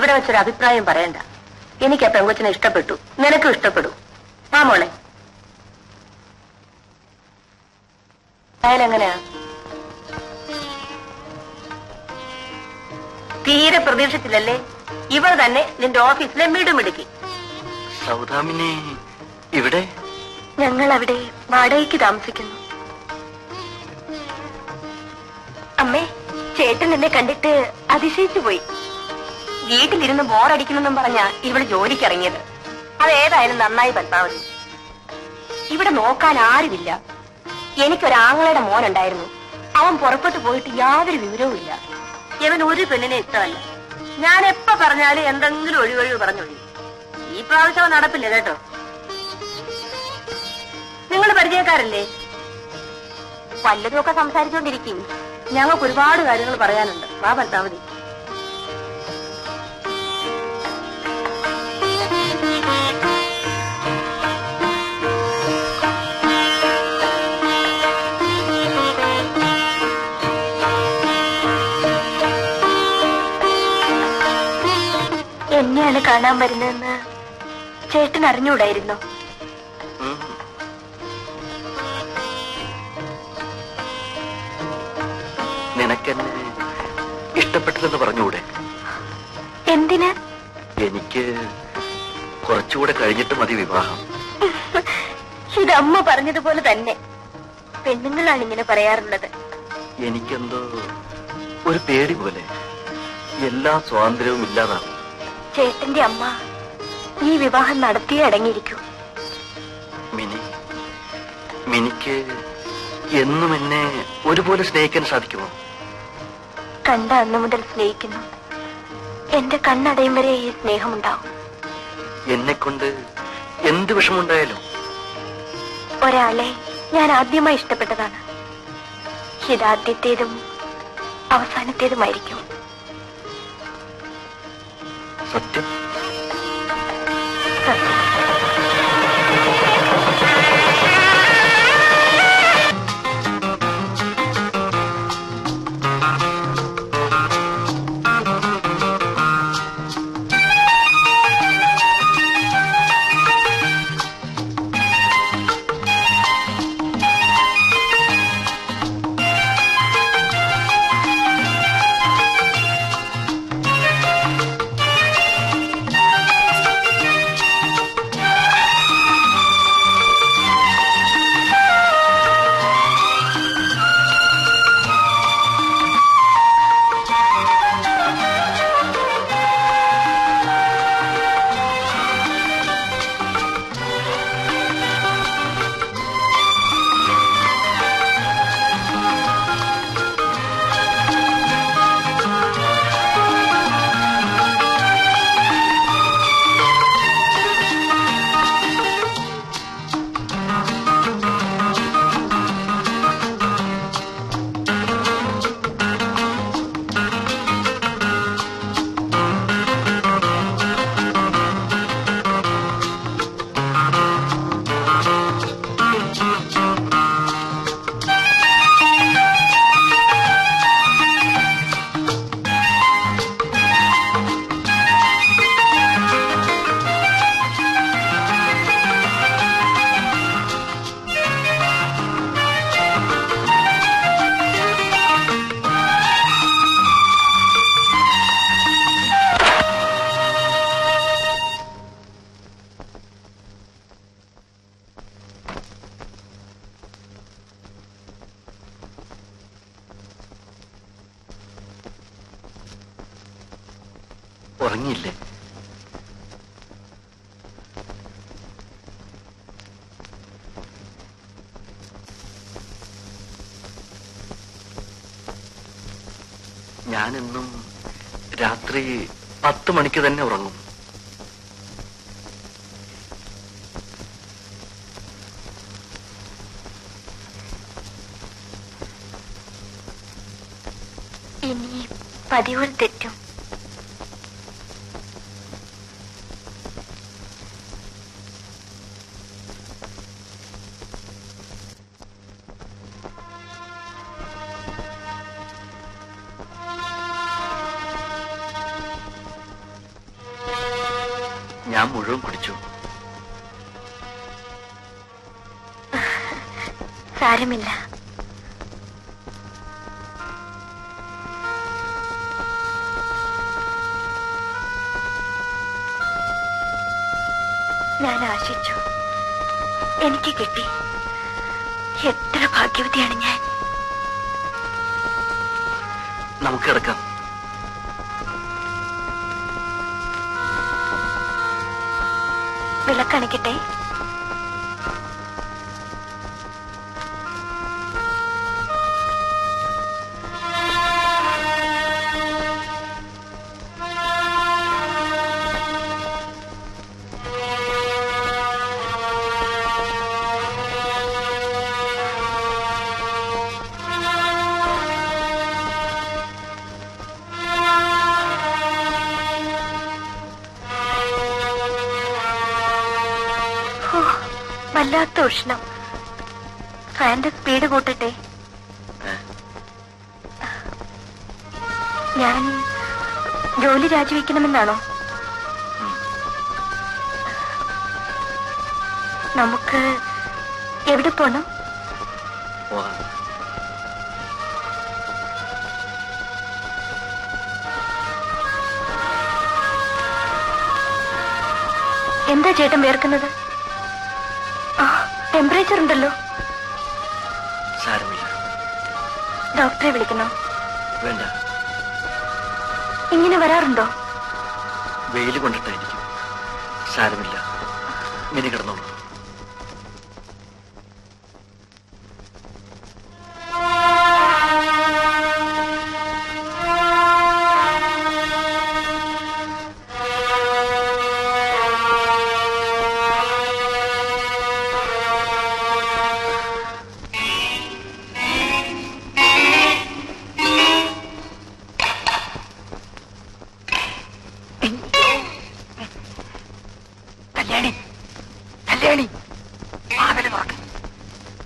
ഇവിടെ വെച്ചൊരു അഭിപ്രായം പറയണ്ട. എനിക്ക് ആ പെങ്കൊച്ചിനെ ഇഷ്ടപ്പെട്ടു, നിനക്കും ഇഷ്ടപ്പെടും. ആ മോളെ, അയാളെങ്ങനെയാ? തീരെ പ്രതീക്ഷിച്ചില്ലല്ലേ? ഇവൾ തന്നെ നിന്റെ ഓഫീസിലെ മിടുമിടുക്കി. സൗദാമിനി ഇവിടെ? ഞങ്ങൾ അവിടെ വാടകയ്ക്ക് താമസിക്കുന്നു. അമ്മേ, ചേട്ടൻ എന്നെ കണ്ടിട്ട് അതിശയിച്ചു പോയി. വീട്ടിലിരുന്ന് ബോറടിക്കുന്നെന്നും പറഞ്ഞ ഇവള് ജോലിക്കിറങ്ങിയത്. അതേതായാലും നന്നായി പത്മാവതി. ഇവിടെ നോക്കാൻ ആരുമില്ല. എനിക്കൊരാങ്ങളുടെ മോനുണ്ടായിരുന്നു. അവൻ പുറപ്പെട്ടു പോയിട്ട് യാതൊരു വിവരവും ഇല്ല. ഇവൻ ഒരു പെണ്ണിനെ ഇഷ്ടമല്ല. ഞാൻ എപ്പോ പറഞ്ഞാലും എന്തെങ്കിലും ഒഴിവൊഴിവ് പറഞ്ഞൊഴി. ഈ പ്രാവശ്യം നടപ്പില്ല കേട്ടോ. നിങ്ങൾ പരിചയക്കാരല്ലേ? വല്ലതുമൊക്കെ സംസാരിച്ചുകൊണ്ടിരിക്കും. ഞങ്ങൾക്ക് ഒരുപാട് കാര്യങ്ങൾ പറയാനുണ്ട്. വാ പത്മാവതി. എന്നെയാണ് കാണാൻ വരുന്നതെന്ന് ചേട്ടൻ അറിഞ്ഞൂടായിരുന്നോ? നിനക്കെന്നെ ഇഷ്ടപ്പെട്ടില്ലെന്ന് പറഞ്ഞൂടെ? എന്തിന്? എനിക്ക് കുറച്ചുകൂടെ കഴിഞ്ഞിട്ട് മതി വിവാഹം. ഇതമ്മ പറഞ്ഞതുപോലെ തന്നെ. പെണ്ണുങ്ങളാണ് ഇങ്ങനെ പറയാറുള്ളത്. എനിക്കെന്തോ ഒരു പേടി പോലെ. എല്ലാ സ്വാതന്ത്ര്യവും ഇല്ലാതാണ്. ചേട്ടന്റെ അമ്മ ഈ വിവാഹം നടത്തിയേ അടങ്ങിയിരിക്കൂ. മിനിക്ക് എന്നും എന്നെ ഒരുപോലെ സ്നേഹിക്കാൻ സാധിക്കുമോ? കണ്ട അന്നു മുതൽ സ്നേഹിക്കുന്നു. എന്റെ കണ്ണടയും വരെ ഈ സ്നേഹമുണ്ടാവും. എന്നെക്കൊണ്ട് എന്ത് വിഷമുണ്ടായാലും ഒരാളെ ഞാൻ ആദ്യമായി ഇഷ്ടപ്പെട്ടതാണ്. ഇതാദ്യത്തേതും അവസാനത്തേതുമായിരിക്കും. സത്യം. ഉറങ്ങിയില്ലേ? ഞാനെന്നും രാത്രി 10 മണിക്ക് തന്നെ ഉറങ്ങും. ഇനി പതിവുകൾ തെറ്റും. ഞാൻ മുഴുവൻ കുടിച്ചു. സാരമില്ല. ഞാൻ ആശിച്ചു, എനിക്ക് കിട്ടി. എത്ര ഭാഗ്യവതിയാണ് ഞാൻ. നമുക്ക് കിടക്കാം. വിളക്കണിക്കട്ടെ? വല്ലാത്ത ഉഷ്ണം. ഫാന്റെ സ്പീഡ് കൂട്ടട്ടെ? ഞാൻ ജോലി രാജിവെക്കണമെന്നാണോ? നമുക്ക് എവിടെ പോണം? എന്താ ചേട്ടൻ വേർക്കുന്നത്? ടെമ്പറേച്ചർ ഉണ്ടല്ലോ. സാരമില്ല. ഡോക്ടറെ വിളിക്കണോ? വേണ്ട. ഇങ്ങനെ വരാറുണ്ടോ? വെയിൽ കൊണ്ടിട്ടായിരിക്കും. സാരമില്ല, മിനി കിടന്നോളൂ.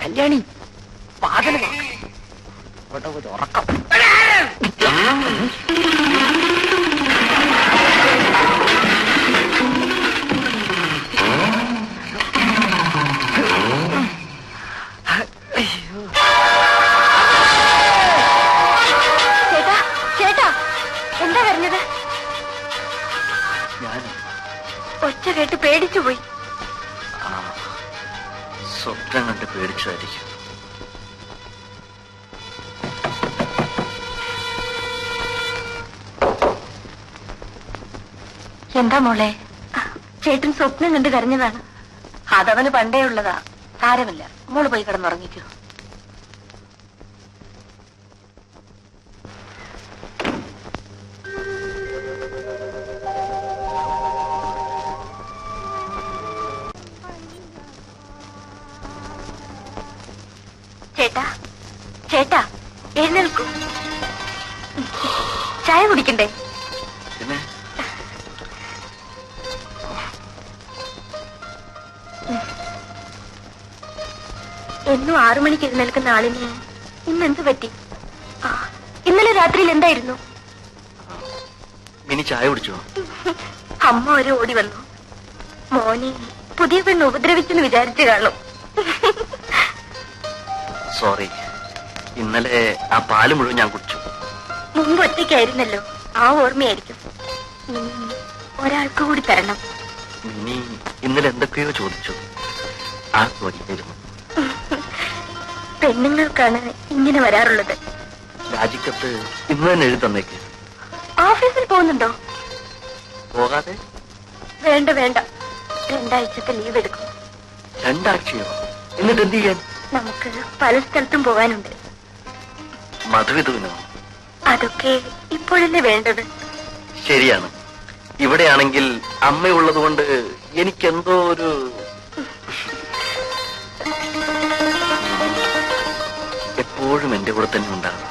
കല്യാണി, വാതില് തുറക്ക്. ഇവിടെ ഒരു ഉറക്കം. ചേട്ടാ, ചേട്ടാ, എന്താ പറഞ്ഞത്? ഞാൻ ഒച്ച കേട്ട് പേടിച്ചുപോയി. സ്വപ്നം കണ്ട് പേടിച്ചതായിരിക്കും. എന്താ മോളെ? ചേട്ടൻ സ്വപ്നം കണ്ട് കരഞ്ഞതാണ്. അതവന് പണ്ടേ ഉള്ളതാ. സാരമില്ല, മോള് പോയി കിടന്നുറങ്ങിക്കോ. ചേട്ടാ, ചേട്ടാ, എഴുന്നേൽക്കൂ. ചായ കുടിക്കണ്ടേ? പിന്നെ എന്നും 6 മണിക്ക് എഴുന്നേൽക്കുന്ന ആളിന് ഇന്നെന്ത് പറ്റി? ഇന്നലെ രാത്രിയിൽ എന്തായിരുന്നു? മിനി ചായ കുടിച്ചോ? അമ്മ ഒരു ഓടി വന്നു. മോനെ പുതിയ പെണ്ണ് ഉപദ്രവിച്ചെന്ന് വിചാരിച്ചു കാണും. സോറി, ഇന്നലെ ആ പാല് മുഴുവൻ ഞാൻ കുടിച്ചു. മുമ്പ് ഒറ്റയ്ക്കായിരുന്നല്ലോ, ആ ഓർമ്മയായിരിക്കും. ഒരാൾക്ക് കൂടി തരണം. മിനി ഇന്നലെ എന്തൊക്കെയോ ചോദിച്ചു. ആ ചോദിച്ചിരുന്നു. പെണ്ണുങ്ങൾക്കാണ് ഇങ്ങനെ വരാറുള്ളത്. രാജിക്കത്ത് ഇന്ന് തന്നെ എഴുതി തന്നേക്ക്. ഓഫീസിൽ പോകുന്നുണ്ടോ? പോകാതെ? വേണ്ട വേണ്ട, 2 ആഴ്ചത്തെ ലീവ് എടുക്കും. 2 ആഴ്ചയോ? എന്നിട്ട് എന്ത് ചെയ്യാൻ? നമുക്ക് പല സ്ഥലത്തും പോകാനുണ്ട്. മധുവിധുവിനോ? അതൊക്കെ ഇപ്പോഴല്ലേ വേണ്ടത്. ശരിയാണ്. ഇവിടെയാണെങ്കിൽ അമ്മയുള്ളത് കൊണ്ട് എനിക്കെന്തോ ഒരു എപ്പോഴും എന്റെ കൂടെ തന്നെ ഉണ്ടാകും.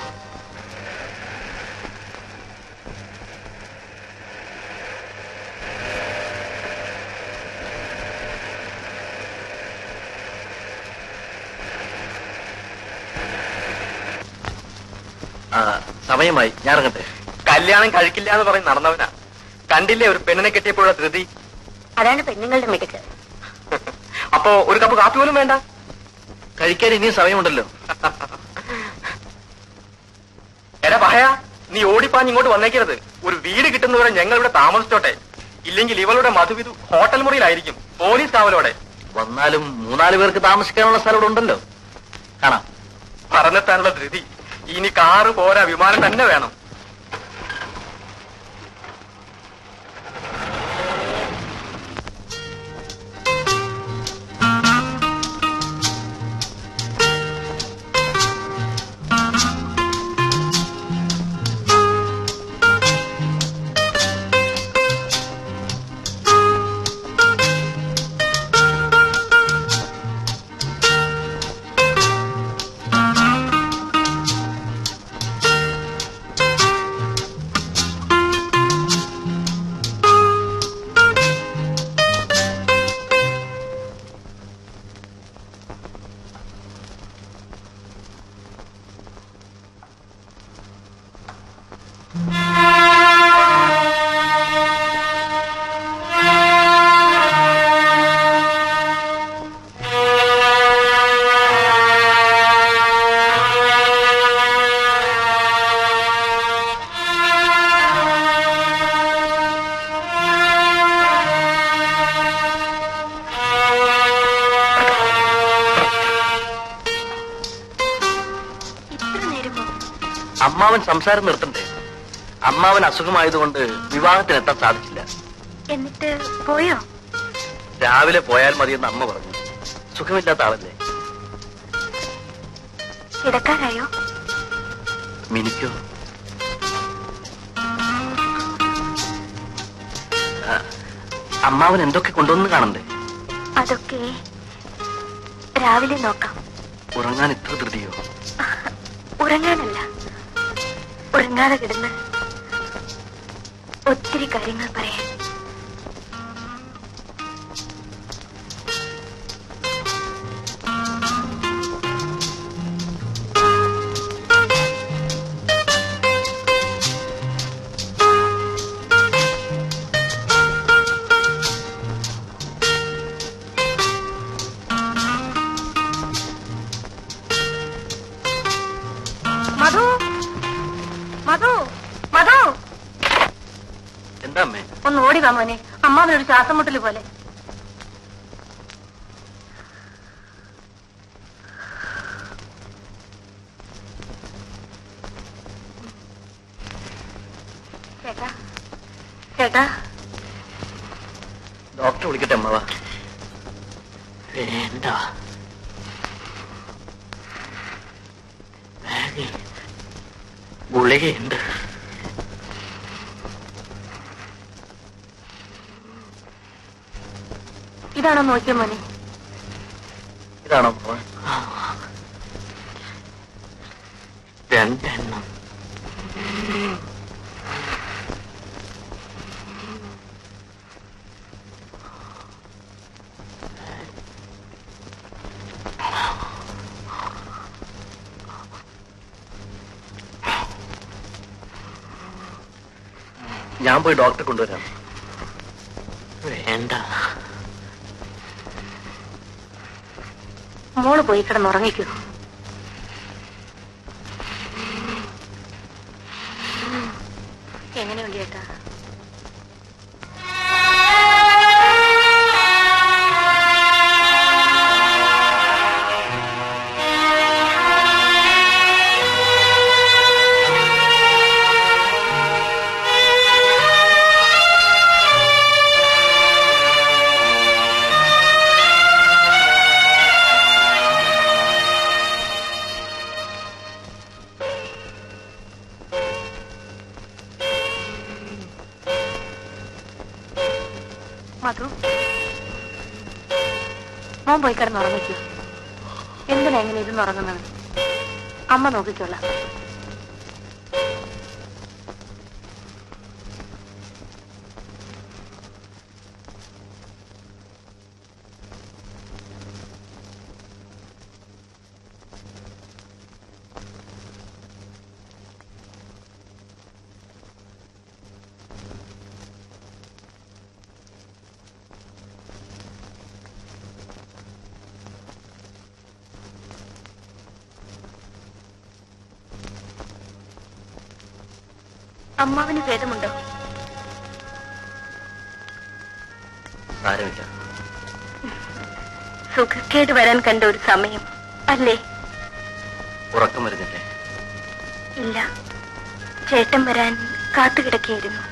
സമയമായി, ഞാൻ ഇറങ്ങട്ടെ. കല്യാണം കഴിക്കില്ല എന്ന് പറഞ്ഞ് നടന്നവനാ. കണ്ടില്ലേ ഒരു പെണ്ണിനെ കെട്ടിയപ്പോഴാ ധൃതി. അതാണ് പെണ്ണുങ്ങളുടെ മിടുക്ക്. അപ്പോ ഒരു കപ്പ് കാപ്പി പോലും വേണ്ട? കഴിക്കാൻ ഇനിയും സമയമുണ്ടല്ലോ. എടാ പഹയ, നീ ഓടിപ്പാഞ്ഞ് ഇങ്ങോട്ട് വന്നേക്കരുത്. ഒരു വീട് കിട്ടുന്നവരെ ഞങ്ങൾ ഇവിടെ താമസിച്ചോട്ടെ. ഇല്ലെങ്കിൽ ഇവളുടെ മധുവിധു ഹോട്ടൽ മുറിയിലായിരിക്കും, പോലീസ് കാവലോടെ. വന്നാലും 3-4 പേർക്ക് താമസിക്കാനുള്ള സ്ഥലം ഇവിടെ ഉണ്ടല്ലോ. കാണാം. പറഞ്ഞെത്താനുള്ള ധൃതി. ഇനി കാറ് പോരാ, വിമാനം തന്നെ വേണം. അമ്മാവൻ സംസാരം നിർത്തണ്ടേ? അമ്മാവൻ അസുഖമായതുകൊണ്ട് വിവാഹത്തിനെത്താൻ സാധിച്ചില്ല. എന്നിട്ട് പോയോ? രാവിലെ പോയാൽ മതിയെന്ന് അമ്മ പറഞ്ഞു. സുഖമില്ലാത്ത ആളല്ലേ. കിടക്കാനായോ? മിനിക്കോ? അമ്മാവൻ എന്തൊക്കെ കൊണ്ടുവന്ന് കാണണ്ടേ? അതൊക്കെ രാവിലെ നോക്കാം. ഉറങ്ങാൻ ഇത്ര ധൃതിയോ? ഉറങ്ങാനല്ല, ഉറങ്ങാതെ കിടന്ന് ഒത്തിരി കാര്യങ്ങൾ പറയാൻ. മധു, മധു, മധു, എന്താ അമ്മേ? ഒന്ന് ഓടിവാ മോനെ. അമ്മാവനൊരു ശ്വാസം മുട്ടല് പോലെ. ചേട്ടാ, ചേട്ടാ, ഡോക്ടറെ വിളിക്കട്ടെ അമ്മവാ? വേണ്ട, ഗുളികയുണ്ട്. ഇതാണോ നോക്കിയ മോനെ? ഇതാണോ അമ്മ? 2 എണ്ണം. ഞാൻ പോയി ഡോക്ടറെ കൊണ്ടുവരാം. വേണ്ട, മോള് പോയി കിടന്നുറങ്ങിക്കൂ. എങ്ങനെയുണ്ട് ചേട്ടാ? മധു, മോൻ പോയി കിടന്നുറങ്ങിക്കൂ. എന്തിനാ എങ്ങനെ ഇരുന്നുറങ്ങുന്നത്? അമ്മ നോക്കിക്കോളാം. അമ്മാവന് ഭേദമുണ്ടോ? സാരമില്ല. സുഖക്കേട് വരാൻ കണ്ട ഒരു സമയം അല്ലേ? ഉറക്കം വരുന്നില്ലേ? ഇല്ല, ചേട്ടൻ വരാൻ കാത്തുകിടക്കുകയായിരുന്നു.